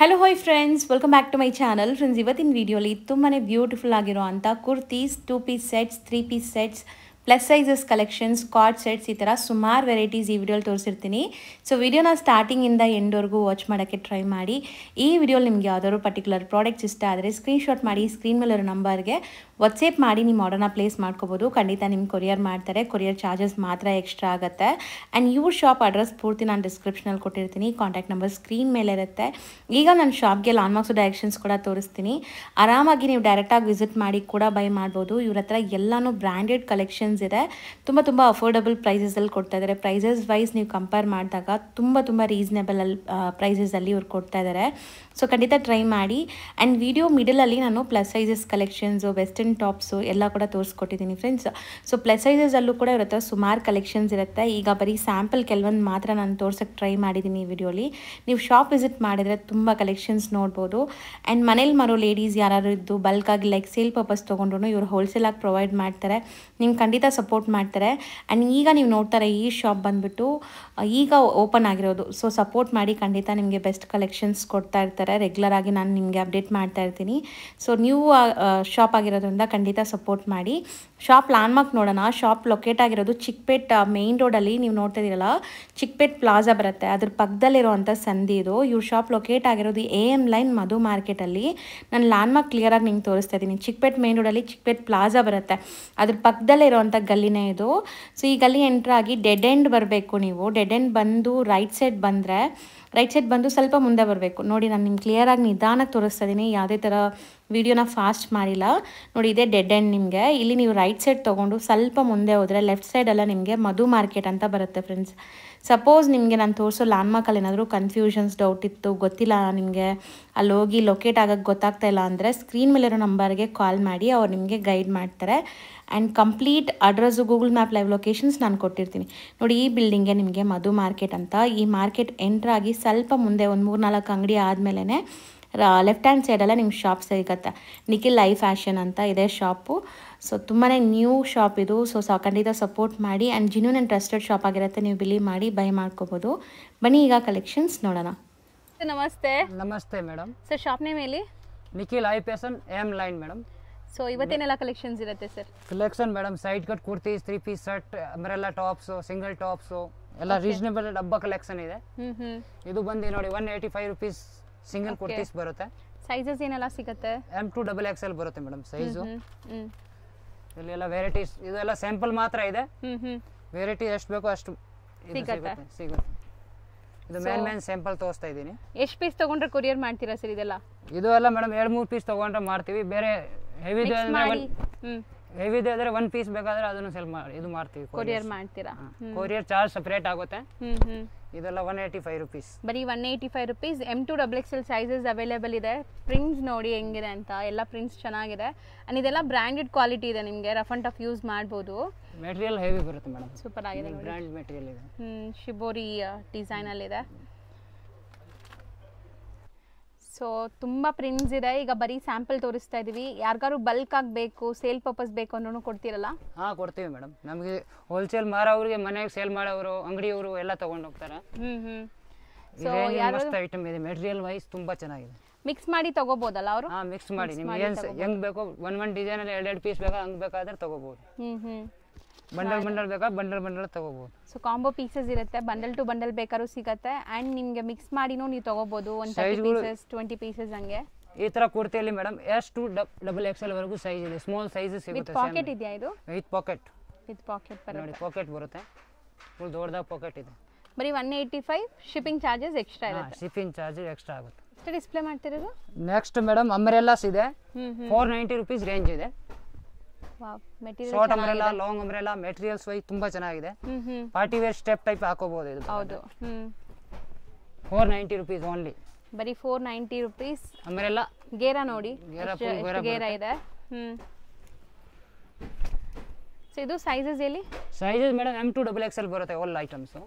Hello hi friends, welcome back to my channel. Friends, ಇವತ್ತಿನ ವಿಡಿಯೋಲಿ ತುಂಬಾ ಬ್ಯೂಟಿಫುಲ್ ಆಗಿರೋ ಅಂಥ kurtis, 2 piece sets, 3 piece sets, plus sizes collections, cord sets, ಈ ಥರ ಸುಮಾರು ವೆರೈಟೀಸ್ ಈ ವಿಡಿಯೋಲಿ ತೋರಿಸಿರ್ತೀನಿ. ಸೊ ವಿಡಿಯೋನ ಸ್ಟಾರ್ಟಿಂಗಿಂದ ಎಂಡ್ವರೆಗೂ ವಾಚ್ ಮಾಡೋಕ್ಕೆ ಟ್ರೈ ಮಾಡಿ. ಈ ವಿಡಿಯೋಲಿ ನಿಮ್ಗೆ ಯಾವ್ದಾದ್ರು ಪರ್ಟಿಕ್ಯುಲರ್ ಪ್ರಾಡಕ್ಟ್ಸ್ ಇಷ್ಟ ಆದರೆ ಸ್ಕ್ರೀನ್ಶಾಟ್ ಮಾಡಿ ಸ್ಕ್ರೀನ್ ಮೇಲಿರೋ ನಂಬರ್ಗೆ ವಾಟ್ಸಪ್ ಮಾಡಿ ನಿಮ್ಮ ಆರ್ಡರ್ನ ಪ್ಲೇಸ್ ಮಾಡ್ಕೋಬೋದು. ಖಂಡಿತ ನಿಮ್ಗೆ ಕೊರಿಯರ್ ಮಾಡ್ತಾರೆ. ಕೊರಿಯರ್ ಚಾರ್ಜಸ್ ಮಾತ್ರ ಎಕ್ಸ್ಟ್ರಾ ಆಗುತ್ತೆ. ಆ್ಯಂಡ್ ಇವ್ರ ಶಾಪ್ ಅಡ್ರೆಸ್ ಪೂರ್ತಿ ನಾನು ಡಿಸ್ಕ್ರಿಪ್ಷನಲ್ಲಿ ಕೊಟ್ಟಿರ್ತೀನಿ. ಕಾಂಟ್ಯಾಕ್ಟ್ ನಂಬರ್ ಸ್ಕ್ರೀನ್ ಮೇಲೆ ಇರುತ್ತೆ. ಈಗ ನನ್ನ ಶಾಪ್ಗೆ ಲಾನ್ಮಾರ್ಕ್ಸ್ ಡೈರೆಕ್ಷನ್ಸ್ ಕೂಡ ತೋರಿಸ್ತೀನಿ. ಆರಾಮಾಗಿ ನೀವು ಡೈರೆಕ್ಟಾಗಿ ವಿಸಿಟ್ ಮಾಡಿ ಕೂಡ ಬೈ ಮಾಡ್ಬೋದು. ಇವ್ರ ಹತ್ರ ಎಲ್ಲನೂ ಬ್ರ್ಯಾಂಡೆಡ್ ಕಲೆಕ್ಷನ್ಸ್ ಇದೆ. ತುಂಬ ಅಫೋರ್ಡಬಲ್ ಪ್ರೈಸಸಲ್ಲಿ ಕೊಡ್ತಾ ಇದ್ದಾರೆ. ಪ್ರೈಸಸ್ ವೈಸ್ ನೀವು ಕಂಪೇರ್ ಮಾಡಿದಾಗ ತುಂಬ ರೀಸನೇಬಲ್ ಪ್ರೈಸಸಲ್ಲಿ ಇವ್ರು ಕೊಡ್ತಾ ಇದ್ದಾರೆ. ಸೊ ಖಂಡಿತ ಟ್ರೈ ಮಾಡಿ. ಆ್ಯಂಡ್ ವಿಡಿಯೋ ಮಿಡಲಲ್ಲಿ ನಾನು plus sizes collections, western tops ಎಲ್ಲ ಕೂಡ ತೋರಿಸ್ಕೊಟ್ಟಿದ್ದೀನಿ ಫ್ರೆಂಡ್ಸ್. ಸೊ ಪ್ಲಸ್ ಸೈಜಸಲ್ಲೂ ಕೂಡ ಇವ್ರ ಹತ್ರ ಸುಮಾರು ಕಲೆಕ್ಷನ್ಸ್ ಇರುತ್ತೆ. ಈಗ ಬರೀ ಸ್ಯಾಂಪಲ್ ಕೆಲವೊಂದು ಮಾತ್ರ ನಾನು ತೋರ್ಸೋಕ್ಕೆ ಟ್ರೈ ಮಾಡಿದ್ದೀನಿ ಈ ವಿಡಿಯೋಲಿ. ನೀವು ಶಾಪ್ ವಿಸಿಟ್ ಮಾಡಿದರೆ ತುಂಬ ಕಲೆಕ್ಷನ್ಸ್ ನೋಡ್ಬೋದು. ಆ್ಯಂಡ್ ಮನೇಲಿ ಮಾರೋ ಲೇಡೀಸ್ ಯಾರು ಇದ್ದು ಬಲ್ಕಾಗಿ ಲೈಕ್ ಸೇಲ್ ಪರ್ಪಸ್ ತೊಗೊಂಡ್ರು ಇವ್ರು ಹೋಲ್ಸೇಲಾಗಿ ಪ್ರೊವೈಡ್ ಮಾಡ್ತಾರೆ. ನಿಮ್ಗೆ ಖಂಡಿತ ಸಪೋರ್ಟ್ ಮಾಡ್ತಾರೆ. ಆ್ಯಂಡ್ ಈಗ ನೀವು ನೋಡ್ತಾರೆ ಈ ಶಾಪ್ ಬಂದುಬಿಟ್ಟು ಈಗ ಓಪನ್ ಆಗಿರೋದು. ಸೊ ಸಪೋರ್ಟ್ ಮಾಡಿ, ಖಂಡಿತ ನಿಮಗೆ ಬೆಸ್ಟ್ ಕಲೆಕ್ಷನ್ಸ್ ಕೊಡ್ತಾ ಇರ್ತಾರೆ. ರೆಗ್ಯುಲರ್ ಆಗಿ ನಾನು ನಿಮಗೆ ಅಪ್ಡೇಟ್ ಮಾಡ್ತಾ ಇರ್ತೀನಿ. ಸೊ ನೀವು ಶಾಪ್ ಆಗಿರೋದ್ರಿಂದ ಖಂಡಿತ ಸಪೋರ್ಟ್ ಮಾಡಿ. ಶಾಪ್ ಲ್ಯಾಂಡ್ಮಾರ್ಕ್ ನೋಡೋಣ. ಶಾಪ್ ಲೊಕೇಟ್ ಆಗಿರೋದು ಚಿಕ್ಕಪೇಟ್ ಮೇನ್ ರೋಡಲ್ಲಿ. ನೀವು ನೋಡ್ತಾ ಇದ್ದೀರಲ್ಲ, ಚಿಕ್ಕಪೇಟ್ ಪ್ಲಾಜಾ ಬರುತ್ತೆ, ಅದ್ರ ಪಕ್ಕದಲ್ಲಿರುವಂಥ ಸಂಧಿ ಇದು. ಇವ್ರ ಶಾಪ್ ಲೊಕೇಟ್ ಆಗಿರೋದು AM ಲೈನ್ ಮಧು ಮಾರ್ಕೆಟಲ್ಲಿ. ನಾನು ಲ್ಯಾಂಡ್ಮಾರ್ಕ್ ಕ್ಲಿಯರಾಗಿ ನಿಮ್ಗೆ ತೋರಿಸ್ತಾ ಇದ್ದೀನಿ. ಚಿಕ್ಕಪೇಟ್ ಮೇನ್ ರೋಡಲ್ಲಿ ಚಿಕ್ಕಪೇಟ್ ಪ್ಲಾಜಾ ಬರುತ್ತೆ, ಅದ್ರ ಪಕ್ಕದಲ್ಲೇ ಇರೋವಂಥ ಗಲ್ಲಿನೇ ಇದು. ಸೊ ಈ ಗಲ್ಲಿ ಎಂಟ್ರ್ ಆಗಿ ಡೆಡ್ ಎಂಡ್ ಬರಬೇಕು. ನೀವು ಡೆಡ್ ಎಂಡ್ ಬಂದು ರೈಟ್ ಸೈಡ್ ಬಂದು ಸ್ವಲ್ಪ ಮುಂದೆ ಬರಬೇಕು. ನೋಡಿ, ನಾನು ನಿಮ್ಗೆ ಕ್ಲಿಯರಾಗಿ ನಿಧಾನಕ್ಕೆ ತೋರಿಸ್ತಾ ಇದ್ದೀನಿ. ಯಾವುದೇ ಥರ ವಿಡಿಯೋನ ಫಾಸ್ಟ್ ಮಾಡಿಲ್ಲ. ನೋಡಿ, ಇದೇ ಡೆಡ್ ಎಂಡ್. ನಿಮಗೆ ಇಲ್ಲಿ ನೀವು ರೈಟ್ ಸೈಡ್ ತೊಗೊಂಡು ಸ್ವಲ್ಪ ಮುಂದೆ ಹೋದರೆ ಲೆಫ್ಟ್ ಸೈಡೆಲ್ಲ ನಿಮಗೆ ಮಧು ಮಾರ್ಕೆಟ್ ಅಂತ ಬರುತ್ತೆ ಫ್ರೆಂಡ್ಸ್. ಸಪೋಸ್ ನಿಮಗೆ ನಾನು ತೋರಿಸೋ ಲ್ಯಾಂಡ್ಮಾರ್ಕಲ್ಲಿ ಏನಾದರೂ ಕನ್ಫ್ಯೂಷನ್ಸ್, ಡೌಟ್ ಇತ್ತು, ಗೊತ್ತಿಲ್ಲ ನಿಮಗೆ, ಅಲ್ಲಿ ಹೋಗಿ ಲೊಕೇಟ್ ಆಗೋಕ್ಕೆ ಗೊತ್ತಾಗ್ತಾ ಇಲ್ಲ ಅಂದರೆ ಸ್ಕ್ರೀನ್ ಮೇಲಿರೋ ನಂಬರ್ಗೆ ಕಾಲ್ ಮಾಡಿ, ಅವ್ರು ನಿಮಗೆ ಗೈಡ್ ಮಾಡ್ತಾರೆ. And complete address Google map live locations ನಾನು ಕೊಟ್ಟಿರ್ತೀನಿ. ನೋಡಿ, ಈ ಬಿಲ್ಡಿಂಗ್ಗೆ ನಿಮಗೆ ಮಧು ಮಾರ್ಕೆಟ್ ಅಂತ. ಈ ಮಾರ್ಕೆಟ್ ಎಂಟ್ರಾಗಿ ಸ್ವಲ್ಪ ಮುಂದೆ ಒಂದು 3-4 ಅಂಗಡಿ ಆದಮೇಲೆ ಲೆಫ್ಟ್ ಹ್ಯಾಂಡ್ ಸೈಡೆಲ್ಲ ನಿಮ್ಗೆ ಶಾಪ್ ಸಿಗುತ್ತೆ. ನಿಖಿಲ್ ಲೈಫ್ ಫ್ಯಾಷನ್ ಅಂತ ಇದೆ ಶಾಪು. ಸೊ ತುಂಬಾ ನ್ಯೂ ಶಾಪ್ ಇದು. ಸೊ ಖಂಡಿತ ಸಪೋರ್ಟ್ ಮಾಡಿ. And genuine and trusted shop ಆಗಿರುತ್ತೆ. ನೀವು ಬಿಲೀವ್ ಮಾಡಿ ಬೈ ಮಾಡ್ಕೋಬೋದು. ಬನ್ನಿ ಈಗ ಕಲೆಕ್ಷನ್ಸ್ ನೋಡೋಣ. ನಮಸ್ತೆ ಮೇಡಮ್. ಸರ್, ಶಾಪ್ ನೇಮ್ ಹೇಳಿ. Nikhil life fashion AM line madam. So ಇವತ್ತೇನೆಲ್ಲ ಕಲೆಕ್ಷನ್ಸ್ ಇರುತ್ತೆ sir? Collection madam, side cut kurtis, 3 piece set, umbrella tops, single tops ಎಲ್ಲ ರೀಸನೇಬಲ್ ಡಬ್ಬ ಕಲೆಕ್ಷನ್ ಇದೆ. ಇದು ಬಂದು ನೋಡಿ 185 ರುಪೀಸ್ ಸಿಂಗಲ್ ಕುರ್ತೀಸ್ ಬರುತ್ತೆ. ಸೈಜಸ್ ಏನೆಲ್ಲ ಸಿಗುತ್ತೆ? M to XXL ಬರುತ್ತೆ ಮೇಡಮ್ ಸೈಜು. ಇಲ್ಲೆಲ್ಲ ವೆರೈಟೀಸ್, ಇದೆಲ್ಲ ಸ್ಯಾಂಪಲ್ ಮಾತ್ರ ಇದೆ. ವೆರೈಟಿ ಎಷ್ಟು ಬೇಕೋ ಅಷ್ಟು ಸಿಗುತ್ತೆ. ಇದು ಮೇನ್ ಸ್ಯಾಂಪಲ್ ತೋರಿಸ್ತಾ ಇದ್ದೀನಿ. ಎಷ್ಟು ಪೀಸ್ ತಗೊಂಡ್ರೆ ಕೊರಿಯರ್ ಮಾಡ್ತೀರಾ ಸರ್ ಇದೆಲ್ಲ? ಇದು ಎಲ್ಲ ಮೇಡಮ್ 2-3 ಪೀಸ್ ತಗೊಂಡ್ರೆ ಮಾಡ್ತೀವಿ. ಬೇರೆ ಹೆವಿ ಆದರೆ 1 ಪೀಸ್ ಬೇಕಾದ್ರೆ ಅದನ್ನು ಸೆಲ್ ಮಾಡಿ ಇದು ಮಾಡ್ತೀವಿ, ಕೊರಿಯರ್ ಮಾಡ್ತೀರಾ. ಕೊರಿಯರ್ ಚಾರ್ಜ್ ಸಪರೇಟ್ ಆಗುತ್ತೆ. ಇದೆಲ್ಲ 185 ರುಪೀಸ್. ಬರೀ 185 rupees. M to XXL sizes available ಇದೆ. ಪ್ರಿಂಟ್ಸ್ ನೋಡಿ ಹೆಂಗಿದೆ ಅಂತ. ಎಲ್ಲ ಪ್ರಿಂಟ್ಸ್ ಚೆನ್ನಾಗಿದೆ. ಅಂಡ್ ಇದೆಲ್ಲ ಬ್ರ್ಯಾಂಡೆಡ್ ಕ್ವಾಲಿಟಿ ಇದೆ. ನಿಮಗೆ ರಫ್ ಅಂಡ್ ಟಫ್ ಯೂಸ್ ಮಾಡ್ಬೋದು. ಮೆಟೀರಿಯಲ್ ಹೆವಿ ಬರುತ್ತೆ ಮೇಡಮ್. ಸೂಪರ್ ಆಗಿದೆ. ಬ್ರ್ಯಾಂಡ್ ಮೆಟೀರಿಯಲ್ ಇದೆ. ಶಿಬೋರಿ ಡಿಸೈನ್ ಅಲ್ಲಿ ಇದೆ. ಸೊ ತುಂಬ ಪ್ರಿಂಟ್ಸ್ ಇದೆ. ಈಗ ಬರೀ ಸ್ಯಾಂಪಲ್ ತೋರಿಸ್ತಾ ಇದೀವಿ. ಯಾರಿಗಾರು ಬಲ್ಕ್ ಆಗಬೇಕು, ಸೇಲ್ ಪರ್ಪಸ್ ಬೇಕು ಅಂದ್ರೂ ಕೊಡ್ತೀರಲ್ಲ? ಕೊಡ್ತೀವಿ ಮೇಡಮ್. ನಮಗೆ ಹೋಲ್ಸೇಲ್ ಮಾರೋರಿಗೆ, ಮನೆಗೆ ಸೇಲ್ ಮಾಡೋರು, ಅಂಗಡಿಯವರು ಎಲ್ಲ ತಗೊಂಡು ಹೋಗ್ತಾರೆ. ಸೊ ಮಸ್ತ್ ಐಟಮ್ ಇದೆ. ಮೆಟೀರಿಯಲ್ ವೈಸ್ ತುಂಬಾ ಚೆನ್ನಾಗಿದೆ. ಮಿಕ್ಸ್ ಮಾಡಿ ತಗೋಬೋದಲ್ಲ ಅವರು? ಮಿಕ್ಸ್ ಮಾಡಿ ನಿಮ್ಗೆ ಹೆಂಗ್ ಬೇಕೋ, ಒಂದ್ ಡಿಸೈನ್ ಅಲ್ಲಿ 2 ಪೀಸ್ ಬೇಕಾ ಹಂಗ್ ಬೇಕಾದ್ರೆ ತಗೋಬಹುದು. ಬಂಡಲ್ ಬೇಕಾ ಬಂಡಲ್ ತಗೋಬಹುದು. ಸೊ ಕಾಂಬೋ ಪೀಸಸ್ ಇರುತ್ತೆ. ಬಂಡಲ್ ಟು ಬಂಡಲ್ ಬೇಕಾದ್ರೂ ಸಿಗುತ್ತೆ. ಅಂಡ್ ನಿಮ್ಗೆ ಮಿಕ್ಸ್ ಮಾಡಿನೂ ನೀವು ತಗೋಬಹುದು. 30 ಪೀಸಸ್, 20 ಪೀಸಸ್ ಹಂಗೆ. ಈ ತರ ಕುರ್ತಿಯಲ್ಲಿ ಮೇಡಮ್ S to XXL ವರೆಗೂ ಸೈಜ್ ಇದೆ. ಸ್ಮಾಲ್ ಸೈಜಸ್ ಸಿಗುತ್ತೆ. ವಿತ್ ಪಾಕೆಟ್ ಇದೆಯಾ ಇದು? ವಿತ್ ಪಾಕೆಟ್ ಬರುತ್ತೆ. ನೋಡಿ, ಪಾಕೆಟ್ ಬರುತ್ತೆ. ಫುಲ್ ದೊಡ್ಡದಾದ ಪಾಕೆಟ್ ಇದೆ. ಬರೀ 185. ಶಿಪ್ಪಿಂಗ್ ಚಾರ್ಜಸ್ ಎಕ್ಸ್ಟ್ರಾ ಇರುತ್ತೆ. ಶಿಪ್ಪಿಂಗ್ ಚಾರ್ಜ್ ಎಕ್ಸ್ಟ್ರಾ ಆಗುತ್ತೆ. ಎಷ್ಟು ಡಿಸ್ಪ್ಲೇ ಮಾಡ್ತಿರೋದು? ನೆಕ್ಸ್ಟ್ ಮೇಡಮ್ ಅಂಬ್ರೆಲ್ಲಾಸ್ ಇದೆ. 490 ರುಪೀಸ್ ರೇಂಜ್ ಇದೆ. Short umbrella, long umbrella, materials ವೈ ತುಂಬಾ ಚೆನ್ನಾಗಿದೆ. ಪಾರ್ಟಿ ವೇರ್ ಸ್ಟೆಪ್ ಟೈಪ್ ಹಾಕೋಬಹುದು ಇದು. ಹೌದು. 490 ರುಪೀಸ್ ಓನ್ಲಿ. ಬರೀ 490 ರುಪೀಸ್. ಅಂಬ್ರೆಲಾ ಗೇರ ನೋಡಿ, ಗೇರ ಇದೆ. ಸೊ ಇದು ಸೈಜಸ್ ಎಲ್ಲಿ? Sizes madam M to XXL ಬರುತ್ತೆ ಆಲ್ ಐಟಮ್ಸ್.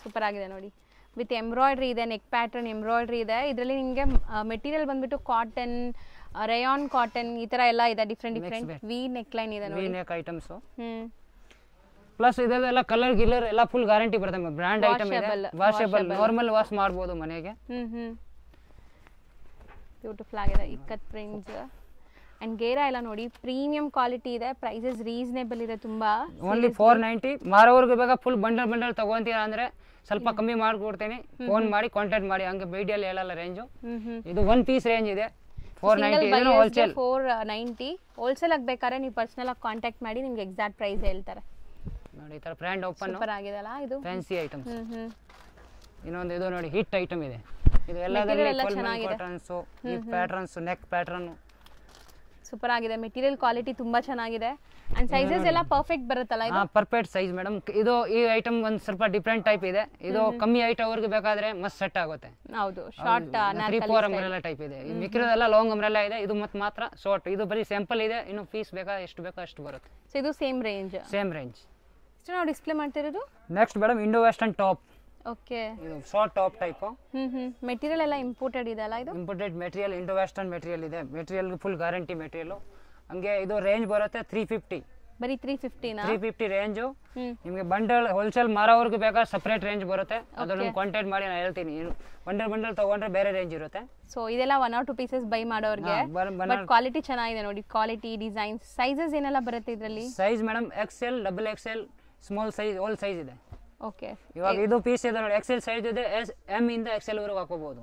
ಸೂಪರ್ ಆಗಿದೆ ನೋಡಿ. ವಿತ್ ಎಂಬ್ರಾಯ್ಡ್ರಿ ಇದೆ, ನೆಕ್ ಪ್ಯಾಟರ್ನ್ ಎಂಬ್ರಾಯ್ಡ್ರಿ ಇದೆ. ಇದರಲ್ಲಿ ನಿಮಗೆ ಮೆಟೀರಿಯಲ್ ಬಂದ್ಬಿಟ್ಟು ಕಾಟನ್, ರಯಾನ್ ಕಾಟನ್, ಈ ತರ ಎಲ್ಲ ಇದೆ. ಡಿಫ್ರೆಂಟ್ ವಿ ನೆಕ್ ಲೈನ್ ಇದೆ ನೋಡಿ. V neck items. ಪ್ಲಸ್ ಇದೆಲ್ಲ ಕಲರ್ ಗಿಲ್ಲರ್ ಎಲ್ಲ ಫುಲ್ ಗ್ಯಾರಂಟಿ ಬರುತ್ತೆ. ಬ್ರ್ಯಾಂಡ್ ಐಟಮ್ ಇದೆ. ವಾಷೇಬಲ್, ನಾರ್ಮಲ್ ವಾಶ್ ಮಾಡಬಹುದು ಮನೆಗೆ. ಬ್ಯೂಟಿಫುಲ್ ಆಗಿದೆ ಇಕ್ಕತ್ ಪ್ರಿಂಟ್ಸ್ ಅಂಡ್ ಗೇರಾ ಎಲ್ಲ ನೋಡಿ ಪ್ರೀಮಿಯಂ ಕ್ವಾಲಿಟಿ ಇದೆ, ಪ್ರೈಸಸ್ ರೀಸನೇಬಲ್ ಇದೆ ತುಂಬಾ. ಓನ್ಲಿ 490. ಮಾರೋರ್ಗೆ ಬೇಕಾ ಫುಲ್ ಬಂಡಲ್ ತಗೊಂತೀರಾ ಅಂದ್ರೆ ಸ್ವಲ್ಪ ಕಮ್ಮಿ ಮಾಡ್ಕೊಡ್ತೀನಿ, ಫೋನ್ ಮಾಡಿ ಕಾಂಟ್ಯಾಕ್ಟ್ ಮಾಡಿ, ಹಂಗೆ ವಿಡಿಯೋಲಿ ಹೇಳಲ್ಲ ರೇಂಜು. ಇದು 1 ಪೀಸ್ ರೇಂಜ್ ಇದೆ 490. ಇದನ್ನು ಹೋಲ್ಸೇಲ್ 490. ಹೋಲ್ಸೇಲ್ ಆಗಬೇಕಾದ್ರೆ ನೀವು ಪರ್ಸನಲ್ ಆಗಿ ಕಾಂಟ್ಯಾಕ್ಟ್ ಮಾಡಿ ನಿಮ್ಗೆ ಎಕ್ಸಾಕ್ಟ್ ಪ್ರೈಸ್ ಹೇಳ್ತಾರೆ. ನೋಡಿ ಈ ತರ ಬ್ರ್ಯಾಂಡ್ ಓಪನ್ ಸೂಪರ್ ಆಗಿದೆಲ್ಲ ಇದು ಫ್ಯಾನ್ಸಿ ಐಟಮ್ಸ್. ಇನ್ನೊಂದು ಇದು ನೋಡಿ ಹಿಟ್ ಐಟಮ್ ಇದೆ, ಇದು ಎಲ್ಲದರಲ್ಲಿ ಕಾಟನ್ಸ್, ಈ ಪ್ಯಾಟರ್ನ್ಸ್, ನೆಕ್ ಪ್ಯಾಟರ್ನ್ ಸೂಪರ್ ಆಗಿದೆ. ಮೆಟೀರಿಯಲ್ ಕ್ವಾಲಿಟಿ ತುಂಬಾ ಚೆನ್ನಾಗಿದೆ ಅಂಡ್ ಸೈಜಸ್ ಎಲ್ಲ ಪರ್ಫೆಕ್ಟ್ ಬರುತ್ತಲ್ಲ ಇದು? Perfect size madam. ಇದು ಈ ಐಟಮ್ ಒಂದು ಸ್ವಲ್ಪ ಡಿಫರೆಂಟ್ ಟೈಪ್ ಇದೆ, ಇದು ಕಮ್ಮಿ ಹೈಟ್ ಅವ್ರಿಗೆ ಬೇಕಾದ್ರೆ ಮಸ್ತ್ ಸೆಟ್ ಆಗುತ್ತೆ. ಹೌದು, ಶಾರ್ಟ್ 3-4 ಅಂಬ್ರೆಲಾ ಟೈಪ್ ಇದೆ. ಈ ಮಿಕ್ಕಿರೋದೆಲ್ಲ ಲಾಂಗ್ ಅಂಬ್ರೆಲಾ ಇದೆ, ಇದು ಮಾತ್ರ ಶಾರ್ಟ್. ಇದು ಬರೀ ಸ್ಯಾಂಪಲ್ ಇದೆ, ಇನ್ನು ಪೀಸ್ ಬೇಕಾ ಎಷ್ಟು ಬೇಕೋ ಅಷ್ಟು ಬರುತ್ತೆ. ಸೊ ಇದು ಸೇಮ್ ರೇಂಜ್? Same range. ಇಷ್ಟು ನಾವು ಡಿಸ್ಪ್ಲೇ ಮಾಡ್ತಿರೋದು next madam Indo western top. Okay, ಇದು ಶಾರ್ಟ್ ಟಾಪ್ ಟೈಪ್. ಮೆಟೀರಿಯಲ್ ಎಲ್ಲ ಇಂಪೋರ್ಟೆಡ್ ಇದೆ ಅಲ್ಲ ಇದು? Imported material, Indo western material ಇದೆ. Material full guarantee material. ಹಂಗೆ ಇದು ರೇಂಜ್ ಬರುತ್ತೆ 350. ಬರೀ 350 ನಾ? 350 ರೇಂಜು. ನಿಮಗೆ ಬಂಡಲ್ ಹೋಲ್ಸೇಲ್ ಮಾರೋರ್ಗೆ ಬೇಕಾದ್ರೆ ಸಪ್ರೇಟ್ ರೇಂಜ್ ಬರುತ್ತೆ, ಅದನ್ನು ಕಾಂಟ್ಯಾಕ್ಟ್ ಮಾಡಿ ನಾನು ಹೇಳ್ತೀನಿ. ಬಂಡಲ್ ತಗೊಂಡ್ರೆ ಬೇರೆ ರೇಂಜ್ ಇರುತ್ತೆ. ಸೊ ಇದೆಲ್ಲ 1 or 2 ಪೀಸಸ್ ಬೈ ಮಾಡೋರ್ಗೆ. ಬಟ್ ಕ್ವಾಲಿಟಿ ಚೆನ್ನಾಗಿದೆ ನೋಡಿ, ಕ್ವಾಲಿಟಿ, ಡಿಸೈನ್ಸ್, ಸೈಜಸ್ ಏನೆಲ್ಲ ಬರುತ್ತೆ ಇದರಲ್ಲಿ? Size madam XL, XXL, small size, all size ಇದೆ. ಓಕೆ, ಇವಾಗ ಇದು ಪೀಸ್ ಇದೆ ನೋಡಿ, XL ಸೈಜ್ ಇದೆ, M ಇಂದ XL ವರೆಗೂ ಹಾಕೋಬಹುದು.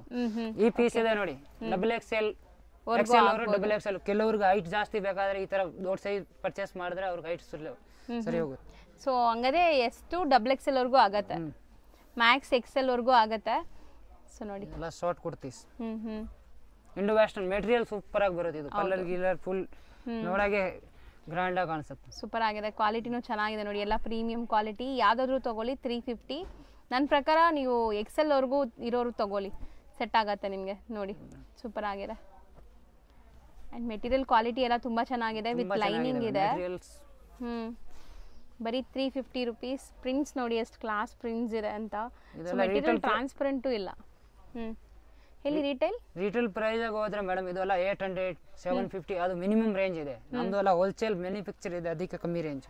ಈ ಪೀಸ್ ಇದೆ ನೋಡಿ, XXL, XL ಅವರು XXL. ಕೆಲವ್ರಿಗೆ ಹೈಟ್ ಜಾಸ್ತಿ ಬೇಕಾದ್ರೆ ಈ ತರ ದೊಡ್ಡ ಸೈಜ್ ಪರ್ಚೇಸ್ ಮಾಡಿದ್ರೆ ಅವ್ರಿಗೆ ಹೈಟ್ ಸರಿ ಹೋಗುತ್ತೆ. ಸೊ ಹಂಗಾದ್ರೆ ಎಷ್ಟು XXL ವರೆಗೂ ಆಗತ್ತೆ, ಮ್ಯಾಕ್ಸ್ XL ವರೆಗೂ ಆಗತ್ತೆ. ಸೊ ನೋಡಿ ಎಲ್ಲ short kurtis. Indo western material super ಆಗಿ ಬರುತ್ತೆ. ಇದು ಕಲರ್ ಗಿಲರ್ ಫುಲ್ ನೋಡಾಗೆ ಗ್ರ್ಯಾಂಡ್ ಆಗಿ ಕಾಣಿಸುತ್ತೆ. ಸೂಪರ್ ಆಗಿದೆ, ಕ್ವಾಲಿಟಿನೂ ಚೆನ್ನಾಗಿದೆ ನೋಡಿ, ಎಲ್ಲ ಪ್ರೀಮಿಯಂ ಕ್ವಾಲಿಟಿ. ಯಾವ್ದಾದ್ರು ತಗೊಳ್ಳಿ 350. ನನ್ನ ಪ್ರಕಾರ ನೀವು XL ವರೆಗೂ ಇರೋರು ತಗೊಳ್ಳಿ, ಸೆಟ್ ಆಗತ್ತೆ ನಿಮಗೆ. ನೋಡಿ ಸೂಪರ್ ಆಗಿದೆ ಅಂಡ್ ಮೆಟೀರಿಯಲ್ ಕ್ವಾಲಿಟಿ ಎಲ್ಲ ತುಂಬಾ ಚೆನ್ನಾಗಿದೆ, ವಿತ್ ಲೈನಿಂಗ್ ಇದೆ. ಬರೀ 350 rupees. ಪ್ರಿಂಟ್ಸ್ ನೋಡಿ ಎಷ್ಟು ಕ್ಲಾಸ್ ಪ್ರಿಂಟ್ಸ್ ಇದೆ ಅಂತ. ಮೆಟೀರಿಯಲ್ ಟ್ರಾನ್ಸ್ಪರೆಂಟು ಇಲ್ಲ. ಎಲ್ಲಿ ರಿಟೇಲ್ ಪ್ರೈಸ್ ಆಗಿ ಹೋದ್ರೆ ಮೇಡಮ್ ಇದೆಲ್ಲ 800, 750 ಅದು ಮಿನಿಮಮ್ ರೇಂಜ್ ಇದೆ. ನಮ್ದು ಎಲ್ಲ ಹೋಲ್ಸೇಲ್ ಮ್ಯಾನುಫ್ಯಾಕ್ಚರ್ ಇದೆ, ಅದಕ್ಕೆ ಕಮ್ಮಿ ರೇಂಜ್.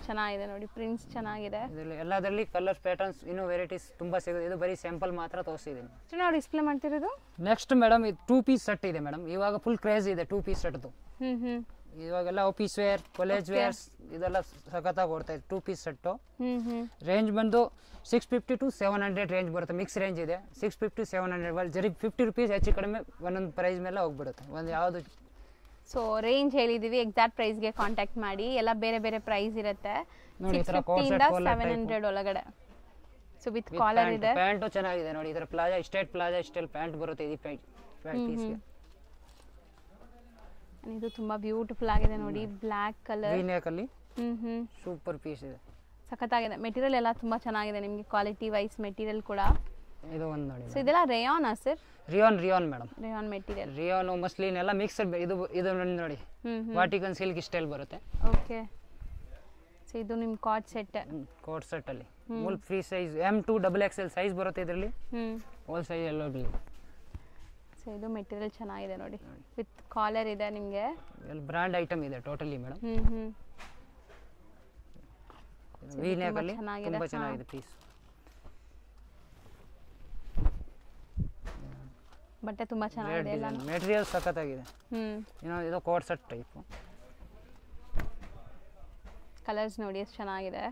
ಚೆನ್ನಾಗಿದೆ ನೋಡಿ, ಪ್ರಿಂಟ್ಸ್ ಚೆನ್ನಾಗಿದೆ. ಇದರಲ್ಲಿ ಎಲ್ಲದರಲ್ಲಿ ಕಲರ್ಸ್, ಪ್ಯಾಟರ್ನ್ಸ್, ಇನ್ನೂ ವೆರೈಟೀಸ್ ತುಂಬಾ ಸಿಗುತ್ತೆ. ಇದು ಬರೀ ಸ್ಯಾಂಪಲ್ ಮಾತ್ರ ತೋರಿಸಿದ್ದೀನಿ. ನಾವು ಡಿಸ್ಪ್ಲೇ ಮಾಡ್ತಿರೋದು ನೆಕ್ಸ್ಟ್ ಮೇಡಮ್ ಇದು 2 ಪೀಸ್ ಸೆಟ್ ಇದೆ ಮೇಡಮ್. ಇವಾಗ ಫುಲ್ ಕ್ರೇಜ್ ಇದೆ 2 ಪೀಸ್ ಸೆಟ್ದು. ಇವಾಗೆಲ್ಲ ಆಫೀಸ್ ವೇರ್, ಕಾಲೇಜ್ ವೇರ್ಸ್ ಇದೆಲ್ಲ ಸಖತ್ತಾಗಿ ಓಡ್ತಾ ಇದೆ 2 ಪೀಸ್ ಸೆಟ್ಟು. ರೇಂಜ್ ಬಂದು 650 to 700 ರೇಂಜ್ ಬರುತ್ತೆ. ಮಿಕ್ಸ್ ರೇಂಜ್ ಇದೆ 650 700. ಜರಿ 50 rupees ಹೆಚ್ಚು ಕಡಿಮೆ ಒಂದೊಂದು ಪ್ರೈಸ್ ಮೇಲೆ ಹೋಗ್ಬಿಡುತ್ತೆ. ಒಂದು ಯಾವುದು ಸೊ ರೇಂಜ್ ಹೇಳಿದೀವಿ, ಎಕ್ಸಾಕ್ಟ್ ಪ್ರೈಸ್ಗೆ ಕಾಂಟ್ಯಾಕ್ಟ್ ಮಾಡಿ. ಎಲ್ಲ ಬೇರೆ ಬೇರೆ ಪ್ರೈಸ್ ಇರುತ್ತೆ, 650 ಇಂದ 700 ಒಳಗಡೆ. ಸೊ ವಿತ್ ಕಾಲರ್ ಇದೆ. ಪ್ಯಾಂಟು ಚೆನ್ನಾಗಿದೆ ನೋಡಿ, ಇದರ ಪ್ಲಾಜಾ ಸ್ಟೈಲ್ ಪ್ಯಾಂಟ್ ಬರುತ್ತೆ ಈ ಪ್ಯಾಂಟ್ ಪೀಸ್ಗೆ. ಇದು ತುಂಬಾ ಬ್ಯೂಟಿಫುಲ್ ಆಗಿದೆ ನೋಡಿ, ಬ್ಲಾಕ್ ಕಲರ್ ವಿ-ನೆಕ್ ಅಲ್ಲಿ ಸೂಪರ್ ಪೀಸ್ ಇದೆ, ಸಖತ್ತಾಗಿದೆ. ಮೆಟೀರಿಯಲ್ ಎಲ್ಲ ತುಂಬಾ ಚೆನ್ನಾಗಿದೆ ನಿಮಗೆ, ಕ್ವಾಲಿಟಿ ವೈಸ್ ಮೆಟೀರಿಯಲ್ ಕೂಡ. ಇದು ಒಂದು ನೋಡಿ. ಸೊ ಇದೆಲ್ಲ rayon sir? Rayon madam, rayon material. Rayon muslin ಎಲ್ಲ ಮಿಕ್ಸ್ಡ್. ಇದು ನೋಡಿ ವಾಟಿಕನ್ ಸಿಲ್ಕ್ ಸ್ಟೈಲ್ ಬರುತ್ತೆ. ಓಕೆ, ಸೊ ಇದು ನಿಮ್ಮ ಕಾರ್ಡ್ ಸೆಟ್ ಅಲ್ಲಿ full free size M to XXL size ಬರುತ್ತೆ ಇದರಲ್ಲಿ. ಆಲ್ ಸೈಜ್ ಎಲ್ಲ ಬರುತ್ತೆ. ಸೊ ಇದು ಮೆಟೀರಿಯಲ್ ಚೆನ್ನಾಗಿದೆ ನೋಡಿ, ವಿತ್ ಕಾಲರ್ ಇದೆ ನಿಮಗೆ. ಎಲ್ಲ ಬ್ರಾಂಡ್ ಐಟಮ್ ಇದೆ ಟೋಟಲಿ ಮೇಡಮ್. ವಿ-ನೆಕ್ ಅಲ್ಲಿ ತುಂಬಾ ಚೆನ್ನಾಗಿದೆ ಪೀಸ್. ಬಟ್ಟೆ ತುಂಬಾ ಚೆನ್ನಾಗಿದೆ, ಎಲ್ಲ ಮೆಟೀರಿಯಲ್ ಸಖತ್ತಾಗಿದೆ. ಇದು ಕೋಟ್ ಸೆಟ್ ಟೈಪ್. ಕಲರ್ಸ್ ನೋಡಿ ಎಷ್ಟು ಚೆನ್ನಾಗಿದೆ,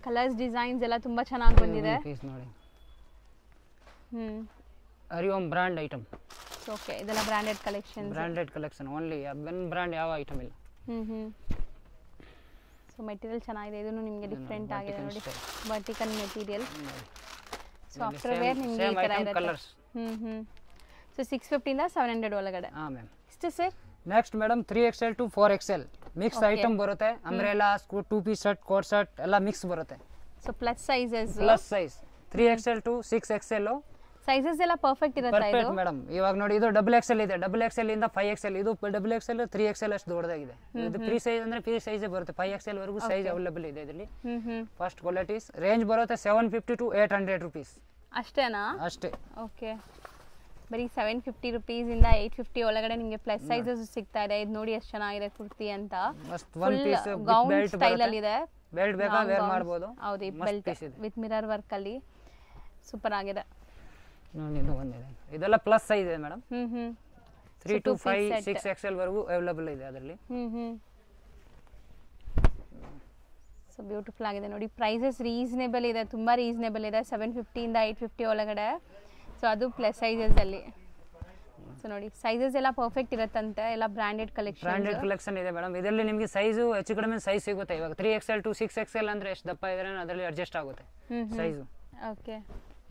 ಕಲರ್ಸ್ ಡಿಸೈನ್ಸ್ ಎಲ್ಲ ತುಂಬಾ ಚೆನ್ನಾಗಿ ಬಂದಿದೆ. ಪೀಸ್ ನೋಡಿ, ಹರಿಓಂ ಬ್ರಾಂಡ್ ಐಟಮ್. ಓಕೆ, ಇದೆಲ್ಲ branded collection only. One brand ಯಾವ ಐಟಮ್ ಇಲ್ಲ. ಸೊ ಮೆಟೀರಿಯಲ್ ಚೆನ್ನಾಗಿದೆ, ಇದನ್ನು ನಿಮಗೆ ಡಿಫರೆಂಟ್ ಆಗಿದೆ ನೋಡಿ, vertical material. So after wear ನಿಮಗೆ ಈ ತರ ಇರುತ್ತೆ. ಸೊ 650 ಇಂದ 700 ಒಳಗಡೆ. ಹಾ ಮ್ಯಾಮ್. ಇಷ್ಟು sir. Next madam 3XL to 4XL mix item ಬರುತ್ತೆ. Umbrella, 2 piece set, coat set ಎಲ್ಲ ಮಿಕ್ಸ್ ಬರುತ್ತೆ. So plus sizes, 3XL to 6XL sizes ಎಲ್ಲ ಪರ್ಫೆಕ್ಟ್ ಇರುತ್ತೆ ಇದು. Perfect madam. ಇವಾಗ ನೋಡಿ ಇದು XXL ಇದೆ, XXL ಇಂದ 5XL. ಇದು XXL 3XL ಅಷ್ಟು ದೊಡ್ಡದಾಗಿದೆ. ಇದು ಫ್ರೀ ಸೈಜ್ ಅಂದ್ರೆ ಫ್ರೀ ಸೈಜ್ ಬರುತ್ತೆ. 5XL ವರೆಗೂ ಸೈಜ್ ಅವೈಲೇಬಲ್ ಇದೆ ಇದರಲ್ಲಿ. ಫಸ್ಟ್ ಕ್ವಾಲಿಟೀಸ್ ರೇಂಜ್ ಬರುತ್ತೆ 750 to 800 rupees. ಅಷ್ಟೇನಾ? ಅಷ್ಟೇ. ಓಕೆ, ಬರೀ 750 rupees ಇಂದ 850 ಒಳಗಡೆ ನಿಮಗೆ ಪ್ಲಸ್ ಸೈಜಸ್ ಸಿಗ್ತಾ ಇದೆ. ಇದು ನೋಡಿ ಎಷ್ಟು ಚೆನ್ನಾಗಿದೆ ಕುರ್ತಿ ಅಂತ. ಒನ್ ಪೀಸ್ ಗೌನ್ ಸ್ಟೈಲ್ ಅಲ್ಲಿ ಇದೆ. ಬೆಲ್ಟ್ ಬೇಕಾ ವೇರ್ ಮಾಡಬಹುದು. ಹೌದು, ಬೆಲ್ಟ್ ವಿತ್ ಮಿರರ್ ವರ್ಕ್ ಅಲ್ಲಿ ಸೂಪರ್ ಆಗಿದೆ. ನೋಡಿ ಇದು ಒಂದಿದೆ, ಇದೆಲ್ಲ ಪ್ಲಸ್ ಸೈಜ್ ಇದೆ ಮೇಡಮ್. 3 to 5 6 XL ವರೆಗೂ ಅವೈಲೇಬಲ್ ಇದೆ ಅದರಲ್ಲಿ. ಸೊ ಬ್ಯೂಟಿಫುಲ್ ಆಗಿದೆ ನೋಡಿ. ಪ್ರೈಸಸ್ ರೀಸನೇಬಲ್ ಇದೆ, ತುಂಬ ರೀಸನೇಬಲ್ ಇದೆ. 750 ಇಂದ 850 ಒಳಗಡೆ. ಸೊ ಅದು ಪ್ಲಸ್ ಸೈಜಸಲ್ಲಿ. ಸೊ ನೋಡಿ ಸೈಜಸ್ ಎಲ್ಲ ಪರ್ಫೆಕ್ಟ್ ಇರುತ್ತಂತೆ, ಎಲ್ಲ ಬ್ರಾಂಡೆಡ್ ಕಲೆಕ್ಷನ್ ಇದೆ ಮೇಡಮ್. ಇದರಲ್ಲಿ ನಿಮಗೆ ಸೈಜು ಹೆಚ್ಚು ಕಡಿಮೆ ಸೈಜ್ ಸಿಗುತ್ತೆ. ಇವಾಗ 3XL to 6XL ಅಂದರೆ ಎಷ್ಟು ದಪ್ಪ ಇದ್ರೆ ಅದರಲ್ಲಿ ಅಡ್ಜಸ್ಟ್ ಆಗುತ್ತೆ ಸೈಜು. ಓಕೆ,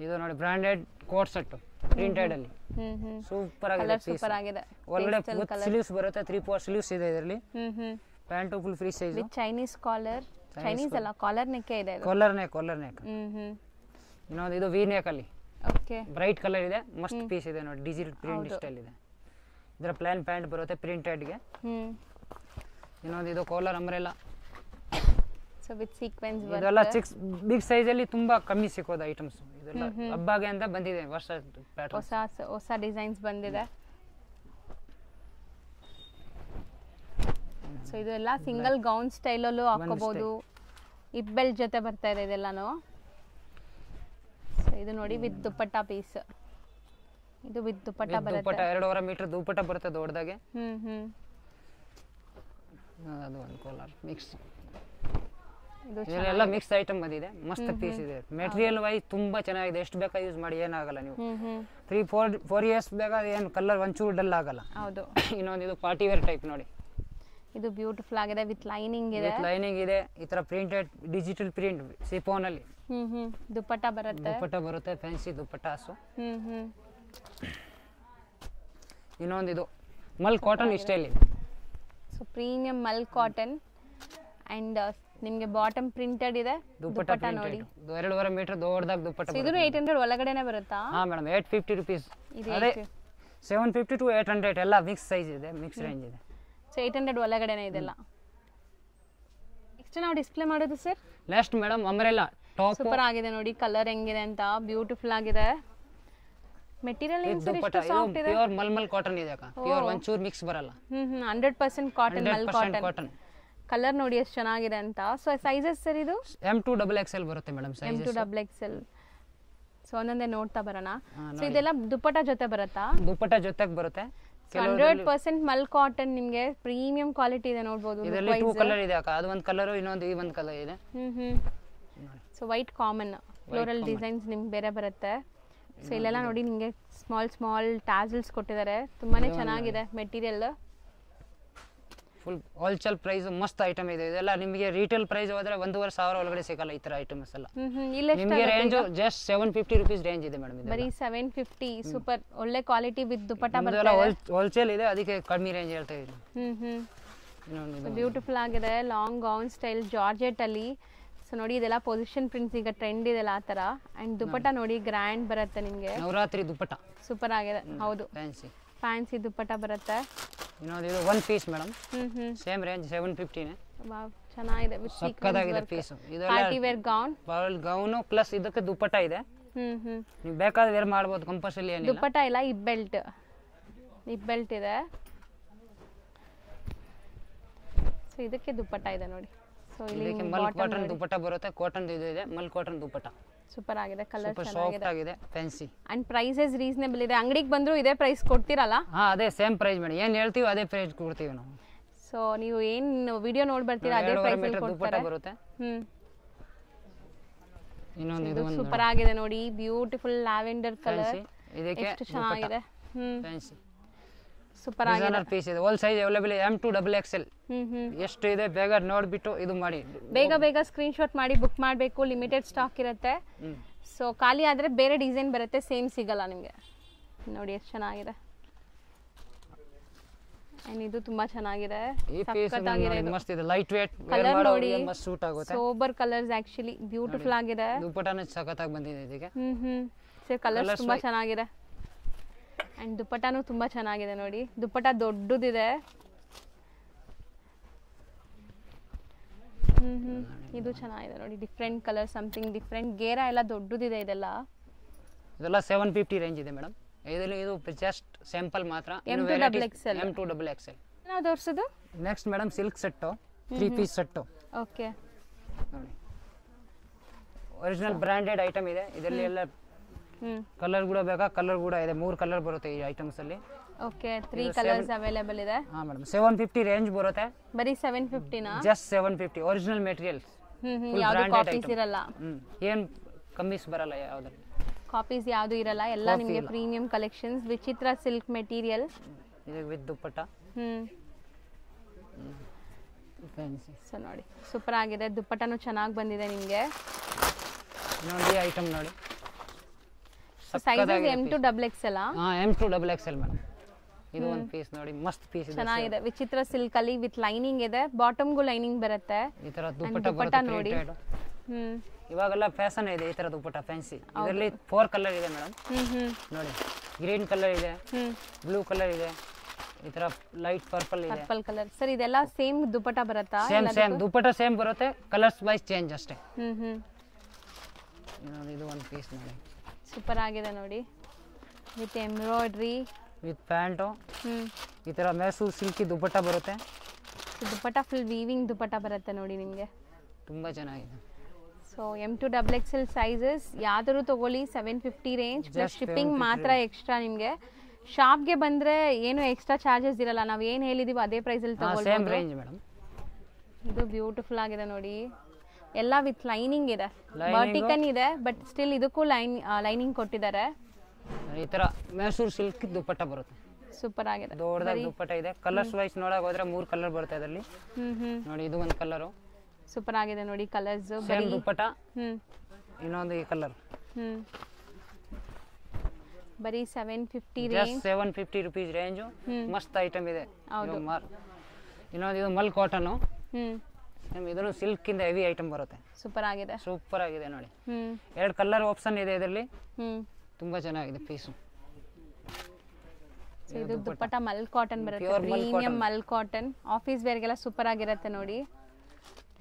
ಇದು ನೋಡಿ ಬ್ರಾಂಡೆಡ್ ಕೋಟ್ ಸೆಟ್ ಪ್ರಿಂಟೆಡ್ ಅಲ್ಲಿ ಸೂಪರ್ ಆಗಿದೆ. ಸೂಪರ್ ಆಗಿದೆ. ಒಳಗಡೆ ಸ್ಲೀವ್ಸ್ ಬರುತ್ತೆ, 3/4 ಸ್ಲೀವ್ಸ್ ಇದೆ ಇದರಲ್ಲಿ. Pant full free size with Chinese collar. Chinese ಅಲ್ಲ, ಕಾಲರ್ ನೆಕ್ ಇದೆ ಇದು. Collar neck. ಇನ್ನೊಂದು ಇದು ವಿ ನೆಕ್ ಅಲ್ಲಿ. ಓಕೆ, ಬ್ರೈಟ್ ಕಲರ್ ಇದೆ, ಮಸ್ತ್ ಪೀಸ್ ಇದೆ ನೋಡಿ. ಡಿಜಿಟಲ್ ಪ್ರಿಂಟ್ ಸ್ಟೈಲ್ ಇದೆ. ಇದರ ಪ್ಲಾನ್ ಪ್ಯಾಂಟ್ ಬರುತ್ತೆ ಪ್ರಿಂಟೆಡ್ ಗೆ. ಇನ್ನೊಂದು ಇದು collar umbrella. So with sequence ಬರುತ್ತೆ. ಇದೆಲ್ಲ ಬಿಗ್ ಸೈಜ್ ಅಲ್ಲಿ ತುಂಬಾ ಕಮ್ಮಿ ಸಿಗೋದು ಐಟಮ್ಸ್. ಇದೆಲ್ಲ ಹಬ್ಬಗೆ ಅಂತ ಬಂದಿದೆ, ಹೊಸ ಡಿಸೈನ್ಸ್ ಬಂದಿದೆ. ಸೊ ಇದೆಲ್ಲ ಸಿಂಗಲ್ ಗೌನ್ ಸ್ಟೈಲಲ್ಲೂ ಹಾಕೋಬಹುದು. ಹಿಪ್ ಬೆಲ್ಟ್ ಜೊತೆ ಬರ್ತಾ ಇದೆ ಇದೆಲ್ಲಾನು. ಸೊ ಇದು ನೋಡಿ ವಿತ್ ದುಪ್ಪಟ್ಟ ಪೀಸ್. ಇದು ವಿತ್ ದುಪ್ಪಟ್ಟ ಬರುತ್ತೆ. 2.5 ಮೀಟರ್ ದುಪ್ಪಟ್ಟ ಬರುತ್ತೆ ದೊಡ್ಡದಾಗೆ. ಅದು ಒಂದು ಕಾಲರ್ ಮಿಕ್ಸ್. ಇದೆಲ್ಲ ಮಿಕ್ಸ್ ಐಟಮ್ ಬಂದಿದೆ, ಮಸ್ತ್ ಪೀಸ್ ಇದೆ. ಮೆಟೀರಿಯಲ್ ವೈಸ್ ತುಂಬಾ ಚೆನ್ನಾಗಿದೆ. ಎಷ್ಟು ಬೇಕಾ ಯೂಸ್ ಮಾಡಿ, ಏನಾಗಲ್ಲ. ನೀವು 3-4 ಇಯರ್ಸ್ ಬೇಕಾ, ಏನು ಕಲರ್ ಒಂಚೂರು ಡಲ್ ಆಗಲ್ಲ. ಹೌದು. ಇನ್ನೊಂದು ಇದು ಪಾರ್ಟಿ ವೇರ್ ಟೈಪ್ ನೋಡಿ. ಇದು ಬ್ಯೂಟಿಫುಲ್ ಆಗಿದೆ, ವಿತ್ ಲೈನಿಂಗ್ ಇದೆ. ಈ ತರ ಪ್ರಿಂಟೆಡ್ ಡಿಜಿಟಲ್ ಪ್ರಿಂಟ್ ಸಿಫಾನ್ ಅಲ್ಲಿ. ದುಪ್ಪಟ್ಟ ಬರುತ್ತೆ, ಫ್ಯಾನ್ಸಿ ದುಪ್ಪಟ್ಟಾಸು. ಇನ್ನೊಂದು ಇದು ಮಲ್ ಕಾಟನ್ ಸ್ಟೈಲ್ ಇದೆ. So premium Mal cotton and ನಿಮಗೆ ಬಾಟಮ್ ಪ್ರಿಂಟೆಡ್ ಇದೆ. ದುಪ್ಪಟ್ಟ ನೋಡಿ 2.5 ಮೀಟರ್ ದೊಡ್ಡದಾಗಿ ದುಪ್ಪಟ್ಟ. ಇದು 800 ಒಳಗಡೆನೆ ಬರುತ್ತಾ? ಹಾ ಮೇಡಮ್, 850 ರೂಪೀಸ್. ಅದೇ 750 to 800 ಎಲ್ಲ ಮಿಕ್ಸ್ ಸೈಜ್ ಇದೆ, ಮಿಕ್ಸ್ ರೇಂಜ್ ಇದೆ. ಸೊ 800 ಒಳಗಡೆನೆ ಇದೆಲ್ಲ. ನೆಕ್ಸ್ಟ್ ನಾವು ಡಿಸ್ಪ್ಲೇ ಮಾಡೋದು sir. Next madam umbrella top. Super ಆಗಿದೆ ನೋಡಿ, ಕಲರ್ ಹೆಂಗಿದೆ ಅಂತ ಬ್ಯೂಟಿಫುಲ್ ಆಗಿದೆ. ಮೆಟೀರಿಯಲ್ ಏನು ಸರ್ ಇಷ್ಟು ಸಾಫ್ಟ್ ಇದೆ? ಪ್ಯೂರ್ ಮಲ್ಮಲ್ ಕಾಟನ್ ಇದೆ ಅಕ್ಕ. ಪ್ಯೂರ್ ಒಂಚೂರು ಮಿಕ್ಸ್ ಬರಲ್ಲ. 100% ಕಾಟನ್, ಮಲ್ ಕಾಟನ್. ಕಲರ್ ನೋಡಿ ಎಷ್ಟು ಚೆನ್ನಾಗಿದೆ ಅಂತ. ಸೊ ಸೈಜಸ್ ಸರ್ ಇದು M to XXL ಬರುತ್ತೆ madam sizes. M to XXL. So ಒಂದೊಂದೇ ನೋಡ್ತಾ ಬರೋಣ. ಸೊ ಇದೆಲ್ಲ ದುಪ್ಪಟ್ಟ ಜೊತೆ ಬರುತ್ತಾ? ದುಪ್ಪಟ್ಟ ಜೊತೆಗೆ ಬರುತ್ತೆ. 100% ಮಲ್ ಕಾಟನ್, ನಿಮಗೆ ಪ್ರೀಮಿಯಂ ಕ್ವಾಲಿಟಿ ಇದೆ ನೋಡಬಹುದು. ಇದರಲ್ಲಿ 2 ಕಲರ್ ಇದೆ ಅಕ್ಕ. ಅದು ಒಂದು ಕಲರ್, ಇನ್ನೊಂದು ಈ ಒಂದು ಕಲರ್ ಇದೆ. So white common, floral designs ನಿಮ್ಗೆ ಬೇರೆ ಬರುತ್ತೆ. ಸೊ ಇಲ್ಲೆಲ್ಲ ನೋಡಿ ನಿಮಗೆ ಸ್ಮಾಲ್ ಟ್ಯಾಸಲ್ಸ್ ಕೊಟ್ಟಿದ್ದಾರೆ. ತುಂಬಾನೇ ಚೆನ್ನಾಗಿದೆ ಮೆಟೀರಿಯಲ್. ಫುಲ್ ಹೋಲ್ಸೇಲ್ ಪ್ರೈಸ್ ಮಸ್ತ್ ಐಟಮ್ ಇದೆ. ಇದೆಲ್ಲ ನಿಮಗೆ ರಿಟೇಲ್ ಪ್ರೈಸ್ ಹೋದ್ರೆ 1,500 ಒಳಗಡೆ ಸಿಗಲ್ಲ ಈ ತರ ಐಟಮ್ಸ್ ಎಲ್ಲ. ನಿಮಗೆ ರೇಂಜ್ ಜಸ್ಟ್ 750 ರೂಪೀಸ್ ರೇಂಜ್ ಇದೆ ಮೇಡಮ್. ಇದು ಬರೀ 750. ಸೂಪರ್, ಒಳ್ಳೆ ಕ್ವಾಲಿಟಿ ವಿತ್ ದುಪ್ಪಟ್ಟ ಬರುತ್ತೆ. ಹೋಲ್ಸೇಲ್ ಇದೆ, ಅದಕ್ಕೆ ಕಡಿಮೆ ರೇಂಜ್ ಹೇಳ್ತಾ ಇದ್ದೀನಿ. ಬ್ಯೂಟಿಫುಲ್ ಆಗಿದೆ, ಲಾಂಗ್ ಗೌನ್ ಸ್ಟೈಲ್ ಜಾರ್ಜೆಟ್ ಅಲ್ಲಿ. ಸೊ ನೋಡಿ ಇದೆಲ್ಲ ಪೊಸಿಷನ್ ಪ್ರಿಂಟ್ಸ್ ಈಗ ಟ್ರೆಂಡ್ ಇದೆಲ್ಲ ಆ ತರ. ಅಂಡ್ ದುಪ್ಪಟ್ಟ ನೋಡಿ ಗ್ರ್ಯಾಂಡ್ ಬರುತ್ತೆ ನಿಮಗೆ. ನವರಾತ್ರಿ ದುಪ್ಪಟ್ಟ ಸೂಪರ್ ಆಗಿದೆ. ಹೌದು, ಫ್ಯಾನ್ಸಿ ದುಪ್ಪಟ್ಟ ಬರುತ್ತೆ. ಇನ್ನೊಂದು ಇದು one piece madam. Same range 750 ನೇ. ವಾವ್, ಚೆನ್ನಾಗಿದೆ. ವಿತ್ ಸಕ್ಕತ್ತಾಗಿದೆ ಪೀಸ್. ಇದು ಪಾರ್ಟಿ ವೇರ್ ಗೌನ್ ಪ್ಲಸ್ ಇದಕ್ಕೆ ದುಪ್ಪಟ್ಟ ಇದೆ. ನೀವು ಬೇಕಾದ್ರೆ ವೇರ್ ಮಾಡಬಹುದು, ಕಂಪಲ್ಸರಿ ಏನಿಲ್ಲ. ದುಪ್ಪಟ್ಟ ಇಲ್ಲ, ಹಿಪ್ ಬೆಲ್ಟ್ ಇದೆ. ಸೊ ಇದಕ್ಕೆ ದುಪ್ಪಟ್ಟ ಇದೆ ನೋಡಿ. ಸೊ ಇಲ್ಲಿ ಮಲ್ ಕಾಟನ್ ದುಪ್ಪಟ್ಟ ಬರುತ್ತೆ. ಕಾಟನ್ ಇದು ಇದೆ, ಮಲ್ ಕಾಟನ್ ದುಪ್ಪಟ್ಟ. ಸೂಪರ್ ಆಗಿದೆ, ಕಲರ್ ಸಾಫ್ಟ್ ಆಗಿದೆ, ಫ್ಯಾನ್ಸಿ. ಅಂಡ್ ಪ್ರೈಸಸ್ ರೀಸನೇಬಲ್ ಇದೆ. ಅಂಗಡಿಗೆ ಬಂದ್ರು ಇದೇ ಪ್ರೈಸ್ ಕೊಡ್ತೀರಲ್ಲ? ಹಾ, ಅದೇ ಸೇಮ್ ಪ್ರೈಸ್ ಮೇಡಮ್. ಏನು ಹೇಳ್ತೀವಿ ಅದೇ ಪ್ರೈಸ್ ಕೊಡ್ತೀವಿ ನಾವು. ಸೊ ನೀವು ಏನು ವಿಡಿಯೋ ನೋಡಿ ಬರ್ತೀರಾ ಅದೇ ಪ್ರೈಸ್ ಅಲ್ಲಿ ಕೊಡ್ತಾರೆ. ಬರುತ್ತೆ. ಇನ್ನೊಂದು ಇದು ಸೂಪರ್ ಆಗಿದೆ ನೋಡಿ, ಬ್ಯೂಟಿಫುಲ್ ಲ್ಯಾವೆಂಡರ್ ಕಲರ್. ಇದಕ್ಕೆ ಎಷ್ಟು ಚೆನ್ನಾಗಿದೆ. ಫ್ಯಾನ್ಸಿ ಸೂಪರ್ ಆಗಿದೆ. ಪೀಸ್ ಇದೆ. ಆಲ್ ಸೈಜ್ ಅವೈಲೇಬಲ್ ಇದೆ. M to XXL. ಎಷ್ಟು ಇದೆ ಬೇಗ ನೋಡ್ಬಿಟ್ಟು ಇದು ಮಾಡಿ. ಬೇಗ ಸ್ಕ್ರೀನ್ ಶಾಟ್ ಮಾಡಿ ಬುಕ್ ಮಾಡಬೇಕು. ಲಿಮಿಟೆಡ್ ಸ್ಟಾಕ್ ಇರುತ್ತೆ. ಸೊ ಖಾಲಿ ಆದ್ರೆ ಬೇರೆ ಡಿಸೈನ್ ಬರುತ್ತೆ, ಸೇಮ್ ಸಿಗಲ್ಲ ನಿಮಗೆ. ನೋಡಿ ಎಷ್ಟು ಚೆನ್ನಾಗಿದೆ. ಅಂಡ್ ಇದು ತುಂಬಾ ಚೆನ್ನಾಗಿದೆ, ಸಕ್ಕತ್ತಾಗಿದೆ. ಮಸ್ತ್ ಇದೆ, ಲೈಟ್ ವೇಟ್, ಕಲರ್ ನೋಡಿ ಮಸ್ತ್ ಸೂಟ್ ಆಗುತ್ತೆ. ಸೋಬರ್ ಕಲರ್ಸ್ ಆಕ್ಚುಲಿ ಬ್ಯೂಟಿಫುಲ್ ಆಗಿದೆ. ದುಪ್ಪಟ್ಟನ ಸಕ್ಕತ್ತಾಗಿ ಬಂದಿದೆ ಇದಕ್ಕೆ. ಸರ್ ಕಲರ್ಸ್ ತುಂಬಾ ಚೆನ್ನಾಗಿದೆ. ಅಂಡ್ ದುಪ್ಪಟ್ಟನೂ ತುಂಬಾ ಚೆನ್ನಾಗಿದೆ ನೋಡಿ. ದುಪ್ಪಟ್ಟ ದೊಡ್ಡದಿದೆ. ಇದು ಚೆನ್ನಾಗಿದೆ ನೋಡಿ, ಡಿಫ್ರೆಂಟ್ ಕಲರ್, ಸಮಥಿಂಗ್ ಡಿಫ್ರೆಂಟ್. ಗೇರ ಎಲ್ಲ ದೊಡ್ಡದಿದೆ. ಇದೆಲ್ಲ 750 ರೇಂಜ್ ಇದೆ ಮೇಡಮ್. ಇದರಲ್ಲಿ ಇದು ಜಸ್ಟ್ ಸ್ಯಾಂಪಲ್ ಮಾತ್ರ. M to XXL. ನಾವು ತೋರಿಸೋದು next madam silk set, 3 piece set. Okay, ನೋಡಿ ಒರಿಜಿನಲ್ ಬ್ರಾಂಡೆಡ್ ಐಟಮ್ ಇದೆ. ಇದರಲ್ಲಿ ಎಲ್ಲ ಕಲರ್ ಕೂಡ ಬೇಕಾ ಕಲರ್ ಕೂಡ ಇದೆ 3 ಕಲರ್ ಬರುತ್ತೆ ಈ ಐಟಮ್ಸ್ ಅಲ್ಲಿ ಓಕೆ 3 ಕಲರ್ಸ್ ಅವೈಲೇಬಲ್ ಇದೆ ಹಾ ಮೇಡಮ್ 750 ರೇಂಜ್ ಬರುತ್ತೆ ಬರೀ 750 ನಾ ಜಸ್ಟ್ 750 ಒರಿಜಿನಲ್ ಮೆಟೀರಿಯಲ್ಸ್ ಯಾವುದು ಕಾಪೀಸ್ ಇರಲ್ಲ ಏನು ಕಮ್ಮಿಸ್ ಬರಲ್ಲ ಯಾವುದರಲ್ಲಿ ಕಾಪೀಸ್ ಯಾವುದು ಇರಲ್ಲ ಎಲ್ಲ ನಿಮಗೆ ಪ್ರೀಮಿಯಂ ಕಲೆಕ್ಷನ್ಸ್ ವಿಚಿತ್ರ ಸಿಲ್ಕ್ ಮೆಟೀರಿಯಲ್ ಇದು ವಿತ್ ದುಪ್ಪಟ್ಟ ಫ್ಯಾನ್ಸಿ ಸೊ ನೋಡಿ ಸೂಪರ್ ಆಗಿದೆ ದುಪ್ಪಟ್ಟನು ಚೆನ್ನಾಗಿ ಬಂದಿದೆ ನಿಮಗೆ ನೋಡಿ ಈ ಐಟಮ್ ನೋಡಿ ಸೈಜಸ್ M2 XXL ಹಾ M2 XXL ಮೇಡಮ್ ಇದು ಒಂದು ಪೀಸ್ ನೋಡಿ ಮಸ್ತ್ ಪೀಸ್ ಇದೆ ಚೆನ್ನಾಗಿದೆ ವಿಚಿತ್ರ ಸಿಲ್ಕ್ ಅಲ್ಲಿ ವಿತ್ ಲೈನಿಂಗ್ ಇದೆ ಬಾಟಮ್ ಗೂ ಲೈನಿಂಗ್ ಬರುತ್ತೆ ಈ ತರ ದುಪ್ಪಟ್ಟ ನೋಡಿ ಇವಾಗೆಲ್ಲ ಫ್ಯಾಷನ್ ಇದೆ ಈ ತರ ದುಪ್ಪಟ್ಟ ಫ್ಯಾನ್ಸಿ ಇದರಲ್ಲಿ 4 ಕಲರ್ ಇದೆ ಮೇಡಮ್ ನೋಡಿ ಗ್ರೀನ್ ಕಲರ್ ಇದೆ ಬ್ಲೂ ಕಲರ್ ಇದೆ ಈ ತರ ಲೈಟ್ ಪರ್ಪಲ್ ಇದೆ ಪರ್ಪಲ್ ಕಲರ್ ಸರ್ ಇದೆಲ್ಲ ಸೇಮ್ ದುಪ್ಪಟ್ಟ ಬರುತ್ತಾ ಸೇಮ್ ದುಪ್ಪಟ್ಟ ಸೇಮ್ ಬರುತ್ತೆ ಕಲರ್ಸ್ ವೈಸ್ ಚೇಂಜ್ ಅಷ್ಟೇ ಇದು ಒಂದು ಪೀಸ್ ನೋಡಿ ಸೂಪರ್ ಆಗಿದೆ ನೋಡಿ ವಿತ್ ಎಂಬ್ರಾಯ್ಡ್ರಿ ವಿತ್ ಪ್ಯಾಂಟು ಈ ತರ ಮೈಸೂರು ಸಿಲ್ಕಿ ದುಪ್ಪಟ್ಟ ಬರುತ್ತೆ ದುಪ್ಪಟ್ಟ ಫುಲ್ ವೀವಿಂಗ್ ದುಪ್ಪಟ್ಟ ಬರುತ್ತೆ ನೋಡಿ ನಿಮಗೆ ತುಂಬಾ ಚೆನ್ನಾಗಿದೆ ಸೊ M2 XXL ಸೈಜಸ್ ಯಾವ್ದಾದ್ರು ತಗೊಳ್ಳಿ 750 ರೇಂಜ್ ಪ್ಲಸ್ ಶಿಪ್ಪಿಂಗ್ ಮಾತ್ರ ಎಕ್ಸ್ಟ್ರಾ ನಿಮಗೆ ಶಾಪ್ಗೆ ಬಂದ್ರೆ ಏನು ಎಕ್ಸ್ಟ್ರಾ ಚಾರ್ಜಸ್ ಇರಲ್ಲ ನಾವು ಏನು ಹೇಳಿದೀವಿ ಅದೇ ಪ್ರೈಸಲ್ಲಿ ತಗೊಳ್ಬೋದು ಸೇಮ್ ರೇಂಜ್ ಮೇಡಮ್ ಇದು ಬ್ಯೂಟಿಫುಲ್ ಆಗಿದೆ ನೋಡಿ ಎಲ್ಲ ವಿತ್ ಲೈನಿಂಗ್ ಇದೆ ವರ್ಟಿಕನ್ ಇದೆ ಬಟ್ ಸ್ಟಿಲ್ ಇದಕ್ಕೂ ಲೈನಿಂಗ್ ಕೊಟ್ಟಿದ್ದಾರೆ ಈ ತರ ಮೈಸೂರು ಸಿಲ್ಕ್ ದುಪ್ಪಟ್ಟ ಬರುತ್ತೆ ಸೂಪರ್ ಆಗಿದೆ ದೊಡ್ಡದಾಗಿ ದುಪ್ಪಟ್ಟ ಇದೆ ಕಲರ್ಸ್ ವೈಸ್ ನೋಡಕ್ ಹೋದ್ರೆ 3 ಕಲರ್ ಬರುತ್ತೆ ಇದರಲ್ಲಿ ನೋಡಿ ಇದು ಒಂದು ಕಲರ್ ಸೂಪರ್ ಆಗಿದೆ ನೋಡಿ ಕಲರ್ಸ್ ಸೇಮ್ ದುಪ್ಪಟ್ಟ ಇನ್ನೊಂದು ಈ ಕಲರ್ ಬರೀ 750 ರೇಂಜ್ 750 ರೂಪೀಸ್ ರೇಂಜ್ ಮಸ್ತ್ ಐಟಮ್ ಇದೆ ಇನ್ನೊಂದು ಇದು ಮಲ್ ಕಾಟನ್ ಇದನ್ನು ಸಿಲ್ಕ್ ಇಂದ ಹೆವಿ ಐಟಮ್ ಬರುತ್ತೆ ಸೂಪರ್ ಆಗಿದೆ ನೋಡಿ 2 ಕಲರ್ ಆಪ್ಷನ್ ಇದೆ ಇದರಲ್ಲಿ ತುಂಬಾ ಚೆನ್ನಾಗಿದೆ ಪೀಸು ಇದು ದುಪ್ಪಟ್ಟ ಮಲ್ ಕಾಟನ್ ಬರುತ್ತೆ ಪ್ರೀಮಿಯಂ ಮಲ್ ಕಾಟನ್ ಆಫೀಸ್ ವೇರ್ ಗೆಲ್ಲ ಸೂಪರ್ ಆಗಿರುತ್ತೆ ನೋಡಿ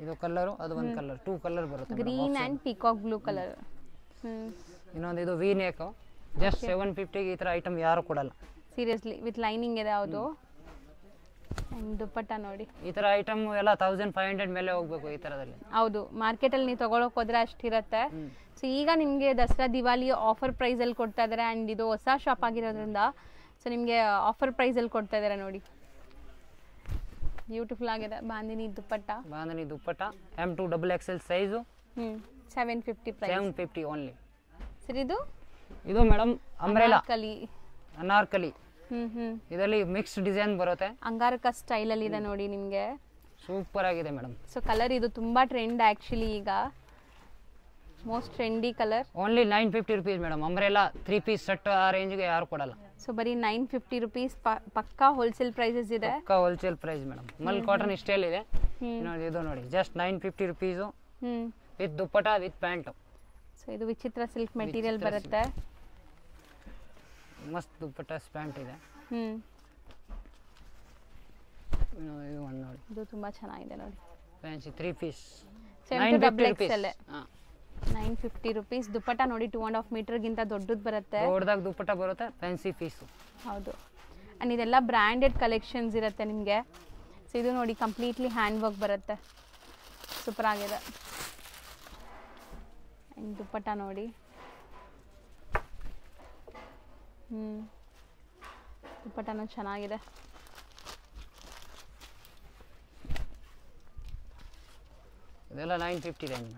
ಇದು ಕಲರ್ ಅದು ಒಂದು ಕಲರ್ 2 ಕಲರ್ ಬರುತ್ತೆ green and peacock blue colour ಇನ್ನೊಂದು ಇದು ವಿ ನೆಕ್ ಜಸ್ಟ್ 750 ಗೆ ಈ ತರ ಐಟಮ್ ಯಾರು ಕೊಡಲ್ಲ ಸೀರಿಯಸ್ಲಿ ವಿತ್ ಲೈನಿಂಗ್ ಇದೆ ಅದು ದುಪ್ಪಟ್ಟ ನೋಡಿ ಈ ತರ ಐಟಮ್ ಎಲ್ಲ 1500 ಮೇಲೆ ಹೋಗ್ಬೇಕು ಈ ತರದಲ್ಲಿ ಹೌದು ಮಾರ್ಕೆಟ್ ಅಲ್ಲಿ ನೀವು ತಗೊಳಕ್ ಹೋದ್ರೆ ಅಷ್ಟಿರುತ್ತೆ ಸೊ ಈಗ ನಿಮಗೆ ದಸರಾ ದಿವಾಲಿ ಆಫರ್ ಪ್ರೈಸ್ ಅಲ್ಲಿ ಕೊಡ್ತಾ ಇದಾರೆ ಅಂಡ್ ಇದು ಹೊಸ ಶಾಪ್ ಆಗಿರೋದ್ರಿಂದ ಸೊ ನಿಮಗೆ ಆಫರ್ ಪ್ರೈಸ್ ಅಲ್ಲಿ ಕೊಡ್ತಾ ಇದಾರೆ ನೋಡಿ ಬ್ಯೂಟಿಫುಲ್ ಆಗಿದೆ bandhini dupatta M2 XXL size 750 price 750 only sir ಇದು ಮೇಡಮ್ ಅಂಬ್ರೆಲಾ ಅನಾರ್ಕಲಿ ಇದರಲ್ಲಿ ಮಿಕ್ಸ್ ಡಿಸೈನ್ ಬರುತ್ತೆ ಅಂಗಾರಕ ಸ್ಟೈಲ್ ಅಲ್ಲಿ ಇದೆ ನೋಡಿ ನಿಮಗೆ ಸೂಪರ್ ಆಗಿದೆ ಮೇಡಮ್ ಸೊ ಕಲರ್ ಇದು ತುಂಬಾ ಟ್ರೆಂಡ್ ಆಕ್ಚುಲಿ ಈಗ most trendy colour only 950 rupees madam umbrella 3 piece set ಆ ರೇಂಜ್ ಗೆ ಯಾರು ಕೊಡಲ್ಲ ಸೊ ಬರೀ 950 ರೂಪೀಸ್ ಪಕ್ಕಾ ಹೋಲ್ಸೇಲ್ ಪ್ರೈಸಸ್ ಇದೆ ಪಕ್ಕಾ wholesale price madam mul cotton style ಇದೆ ನೋಡಿ ಇದು ನೋಡಿ just 950 rupees with dupatta with pant so ಇದು ವಿಚಿತ್ರ ಸಿಲ್ಕ್ ಮೆಟೀರಿಯಲ್ ಬರುತ್ತೆ ಮಸ್ತ್ ದುಪ್ಪಟ್ಟ ಪ್ಯಾಂಟ್ ಇದೆ ಇದು ಒಂದು ನೋಡಿ ಇದು ತುಂಬಾ ಚೆನ್ನಾಗಿದೆ ನೋಡಿ ಫ್ಯಾನ್ಸಿ 3 ಪೀಸ್ 750 XXL 950 ರೂಪೀಸ್ ದುಪ್ಪಟ್ಟ ನೋಡಿ 2.5 ಮೀಟರ್ ಗಿಂತ ದೊಡ್ಡದು ಬರುತ್ತೆ ದೊಡ್ಡದಾಗಿ ದುಪ್ಪಟ್ಟ ಬರುತ್ತೆ ಫ್ಯಾನ್ಸಿ ಪೀಸ್ ಹೌದು ಅಂಡ್ ಇದೆಲ್ಲ ಬ್ರಾಂಡೆಡ್ ಕಲೆಕ್ಷನ್ಸ್ ಇರುತ್ತೆ ನಿಮಗೆ ಸೊ ಇದು ನೋಡಿ ಕಂಪ್ಲೀಟ್ಲಿ ಹ್ಯಾಂಡ್ ವರ್ಕ್ ಬರುತ್ತೆ ಸೂಪರ್ ಆಗಿದೆ ಅಂಡ್ ದುಪ್ಪಟ್ಟ ನೋಡಿ ದುಪ್ಪಟ್ಟನೂ ಚೆನ್ನಾಗಿದೆ ಇದೆಲ್ಲ 950 ರೇಂಜ್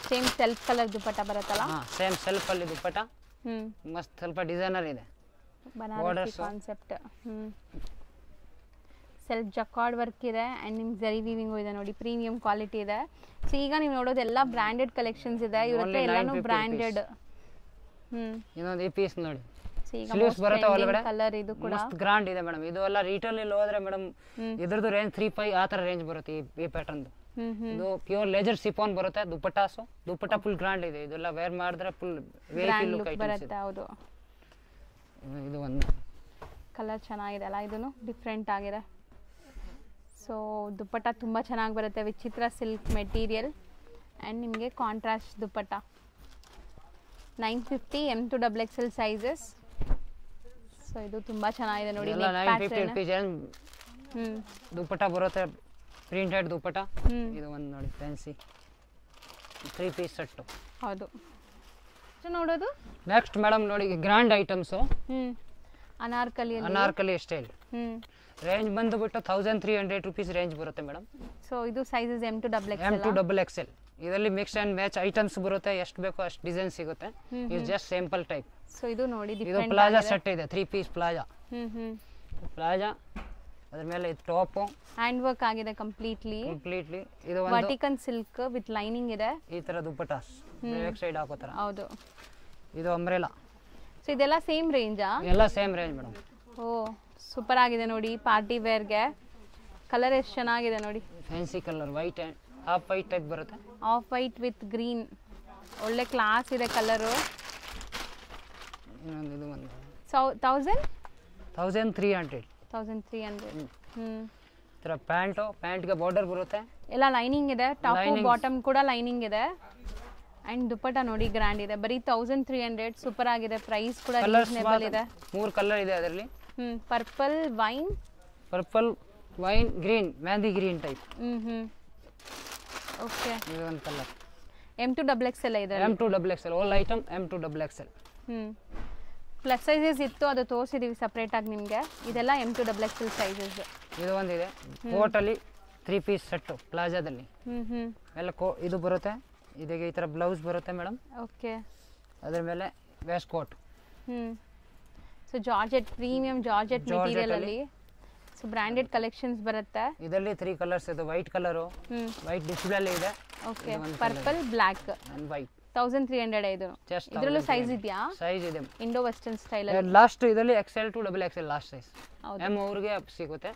ಸೇಮ್ ಸೆಲ್ಫ್ ಕಲರ್ ದುಪ್ಪಟ್ಟ ಬರುತ್ತಲ್ಲ ಸೇಮ್ ಸೆಲ್ಫ್ ಅಲ್ಲಿ ದುಪ್ಪಟ್ಟ ಮಸ್ತ್ ಸ್ವಲ್ಪ ಡಿಸೈನರ್ ಇದೆ Banarasi concept self jacquard work ಇದೆ ಅಂಡ್ ನಿಮ್ಗೆ ಜರಿ ವೀವಿಂಗು ಇದೆ ನೋಡಿ ಪ್ರೀಮಿಯಂ ಕ್ವಾಲಿಟಿ ಇದೆ ಸೊ ಈಗ ನೀವು ನೋಡೋದು ಎಲ್ಲ ಬ್ರಾಂಡೆಡ್ ಕಲೆಕ್ಷನ್ಸ್ ಇದೆ ಇರುತ್ತೆ ಎಲ್ಲಾನು ಬ್ರಾಂಡೆಡ್ ಇನ್ನೊಂದು ಈ ಪೀಸ್ ನೋಡಿ ಸ್ಲೀವ್ಸ್ ಬರುತ್ತೆ ಒಳಗಡೆ ಕಲರ್ ಇದು ಕೂಡ ಮಸ್ತ್ ಗ್ರಾಂಡ್ ಇದೆ ಮೇಡಮ್ ಇದು ಎಲ್ಲ ರಿಟೇಲ್ ಅಲ್ಲಿ ಹೋದ್ರೆ ಮೇಡಮ್ ಇದ್ರದ್ದು ರೇಂಜ್ 3-5 ಆ ತರ ರೇಂಜ್ ಬರುತ್ತೆ ಈ ಪ್ಯಾಟರ್ನ್ ಇದು ಪ್ಯೂರ್ ಲೇಜರ್ ಸಿಫಾನ್ ಬರುತ್ತೆ ದುಪ್ಪಟ್ಟ ಫುಲ್ ಗ್ರಾಂಡ್ ಇದೆ ಇದೆಲ್ಲ ವೇರ್ ಮಾಡಿದ್ರೆ ಫುಲ್ ವೇರಿ ಲುಕ್ ಬರುತ್ತೆ ಹೌದು ಇದು ಒಂದು ಕಲರ್ ಚೆನ್ನಾಗಿದೆ ಅಲ್ಲ ಇದನ್ನು ಡಿಫ್ರೆಂಟ್ ಆಗಿದೆ ಸೊ ದುಪ್ಪಟ್ಟ ತುಂಬ ಚೆನ್ನಾಗಿ ಬರುತ್ತೆ ವಿಚಿತ್ರ ಸಿಲ್ಕ್ ಮೆಟೀರಿಯಲ್ ಆ್ಯಂಡ್ ನಿಮಗೆ ಕಾಂಟ್ರಾಸ್ಟ್ ದುಪ್ಪಟ್ಟ 950 M2 XXL ಸೈಜಸ್ ಸೊ ಇದು ತುಂಬ ಚೆನ್ನಾಗಿದೆ ನೋಡಿ ದುಪ್ಪಟ್ಟ ಬರುತ್ತೆ ಪ್ರಿಂಟೆಡ್ ದುಪ್ಪಟ್ಟ ಇದು ಒಂದು ನೋಡಿ ಫ್ಯಾನ್ಸಿ 3 ಪೀಸ್ ಸೆಟ್ಟು. ಹೌದು. ನೋಡೋದು ನೆಕ್ಸ್ಟ್ ಮೇಡಮ್ ನೋಡಿ grand items. Anarkali style. Range ಬಂದುಬಿಟ್ಟು 1300 ರುಪೀಸ್ ರೇಂಜ್ ಬರುತ್ತೆ ಮೇಡಮ್. ಸೊ ಇದು ಸೈಜಸ್ M to XXL. ಇದರಲ್ಲಿ ಮಿಕ್ಸ್ ಆ್ಯಂಡ್ ಮ್ಯಾಚ್ ಐಟಮ್ಸ್ ಬರುತ್ತೆ, ಎಷ್ಟು ಬೇಕೋ ಅಷ್ಟು ಡಿಸೈನ್ ಸಿಗುತ್ತೆ. ಇದು ಜಸ್ಟ್ ಸಿಂಪಲ್ ಟೈಪ್. ಸೊ ಇದು ನೋಡಿ ಇದು ಪ್ಲಾಜಾ ಸೆಟ್ ಇದೆ, 3 ಪೀಸ್ ಪ್ಲಾಜಾ. ಅದ್ರ ಮೇಲೆ ಇದು ಟಾಪ್ ಹ್ಯಾಂಡ್ ವರ್ಕ್ ಆಗಿದೆ ಕಂಪ್ಲೀಟ್ಲಿ. ಇದು ಒಂದು ವರ್ಟಿಕಲ್ ಸಿಲ್ಕ್ ವಿತ್ ಲೈನಿಂಗ್ ಇದೆ. ಈ ತರ ದುಪ್ಪಟಾಸ್ ಬ್ಯಾಕ್ ಸೈಡ್ ಹಾಕೋ ತರ. ಹೌದು. ಇದು ಅಂಬ್ರೆಲಾ. ಸೊ ಇದೆಲ್ಲ ಸೇಮ್ ರೇಂಜಾ? ಎಲ್ಲ ಸೇಮ್ ರೇಂಜ್ ಮೇಡಮ್. ಓ ಸೂಪರ್ ಆಗಿದೆ ನೋಡಿ, ಪಾರ್ಟಿ ವೇರ್ಗೆ. ಕಲರ್ ಎಷ್ಟು ಚೆನ್ನಾಗಿದೆ ನೋಡಿ, fancy colour, white and half white type ಬರುತ್ತೆ. ಆಫ್ ವೈಟ್ ವಿತ್ ಗ್ರೀನ್, ಒಳ್ಳೆ ಕ್ಲಾಸ್ ಇದೆ ಕಲರು. ಇನ್ನೊಂದು ಇದು ಒಂದು 1300. ಈ ಥರ ಪ್ಯಾಂಟ್ಗೆ ಬಾರ್ಡರ್ ಬರುತ್ತೆ. ಎಲ್ಲ ಲೈನಿಂಗ್ ಇದೆ, ಟಾಪ್ ಬಾಟಮ್ ಕೂಡ ಲೈನಿಂಗ್ ಇದೆ. ಅಂಡ್ ದುಪ್ಪಟ್ಟ ನೋಡಿ ಗ್ರ್ಯಾಂಡ್ ಇದೆ, ಬರೀ 1300. ಸೂಪರ್ ಆಗಿದೆ, ಪ್ರೈಸ್ ಕೂಡ ರೀಸನೇಬಲ್ ಇದೆ. 3 ಕಲರ್ ಇದೆ ಅದರಲ್ಲಿ. Purple wine green, mehndi green type. Okay. ಇದು ಒಂದು ಕಲರ್. M to XXL ಇದೆ. M to XXL all item M to XXL. Plus sizes ಇತ್ತು, ಅದು ತೋರಿಸಿದೀವಿ ಸಪ್ರೇಟ್ ಆಗಿ ನಿಮಗೆ. ಇದೆಲ್ಲ M to XXL ಸೈಜಸ್. ಇದು ಒಂದಿದೆ ಕೋಟಲ್ಲಿ 3 ಪೀಸ್ ಸೆಟ್ಟು ಪ್ಲಾಜಾದಲ್ಲಿ. ಎಲ್ಲ ಇದು ಬರುತ್ತೆ, ಇದಕ್ಕೆ ಈ ಥರ ಬ್ಲೌಸ್ ಬರುತ್ತೆ ಮೇಡಮ್. ಓಕೆ. ಅದ್ರ ಮೇಲೆ waist coat. So georgette, premium georgette material ಅಲ್ಲಿ. ಸೊ ಬ್ರಾಂಡೆಡ್ ಕಲೆಕ್ಷನ್ಸ್ ಬರುತ್ತೆ. ಇದರಲ್ಲಿ 3 ಕಲರ್ಸ್ ಇದೆ. ವೈಟ್ ಕಲರು, ವೈಟ್ ಡಿಸ್ಪ್ಲೇ ಅಲ್ಲಿ ಇದೆ. Okay. Purple, black and white. 1300 ಇದು. ಇದರಲ್ಲೂ ಸೈಜ್ ಇದೆಯಾ? ಸೈಜ್ ಇದೆ. ಇಂಡೋ ವೆಸ್ಟರ್ನ್ ಸ್ಟೈಲ್ ಅಲ್ಲಿ. ಲಾಸ್ಟ್ ಇದರಲ್ಲಿ XL to XXL last size. M ಅವ್ರಿಗೆ ಸಿಗುತ್ತೆ,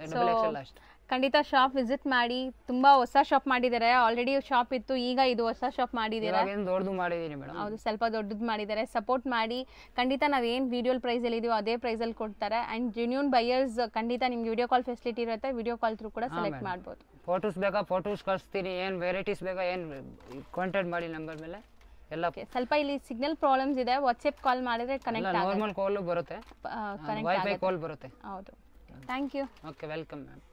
XXL ಲಾಸ್ಟ್. ಖಂಡಿತ ಶಾಪ್ ವಿಸಿಟ್ ಮಾಡಿ. ತುಂಬಾ ಹೊಸ ಶಾಪ್ ಮಾಡಿದ್ದಾರೆ, ಆಲ್ರೆಡಿ ಶಾಪ್ ಇತ್ತು, ಈಗ ಇದು ಹೊಸ ಶಾಪ್ ಮಾಡಿದ್ದಾರೆ. ದೊಡ್ಡದು ಮಾಡಿದೀನಿ ಮೇಡಮ್. ಹೌದು, ಸ್ವಲ್ಪ ದೊಡ್ಡದು ಮಾಡಿದ್ದಾರೆ. ಸಪೋರ್ಟ್ ಮಾಡಿ. ಖಂಡಿತ ನಾವೇನು ವಿಡಿಯೋ ಪ್ರೈಸ್ ಅಲ್ಲಿ ಇದೀವೋ ಅದೇ ಪ್ರೈಸ್ ಅಲ್ಲಿ ಕೊಡ್ತಾರೆ. ಅಂಡ್ ಜೆನ್ಯೂನ್ ಬೈಯರ್ಸ್ ಖಂಡಿತ ನಿಮ್ಗೆ ವಿಡಿಯೋ ಕಾಲ್ ಫೆಸಿಲಿಟಿ ಇರುತ್ತೆ, ವಿಡಿಯೋ ಕಾಲ್ ಥ್ರೂ ಕೂಡ ಸೆಲೆಕ್ಟ್ ಮಾಡ್ಬೋದು. ಫೋಟೋಸ್ ಬೇಕಾ ಫೋಟೋಸ್ ಕಳಿಸ್ತೀನಿ, ಏನು ವೆರೈಟೀಸ್ ಬೇಕಾ ಏನು ಕಾಂಟ್ಯಾಕ್ಟ್ ಮಾಡಿ ನಂಬರ್ ಮೇಲೆ ಎಲ್ಲ. ಸ್ವಲ್ಪ ಇಲ್ಲಿ ಸಿಗ್ನಲ್ ಪ್ರಾಬ್ಲಮ್ಸ್ ಇದೆ, ವಾಟ್ಸ್ಆಪ್ ಕಾಲ್ ಮಾಡಿದ್ರೆ ಕನೆಕ್ಟ್ ಆಗುತ್ತೆ. ನಾರ್ಮಲ್ ಕಾಲ್ ಬರುತ್ತೆ, ವೈಫೈ ಕಾಲ್ ಬರುತ್ತೆ. ಹೌದು. Thank you. Okay, welcome ma'am.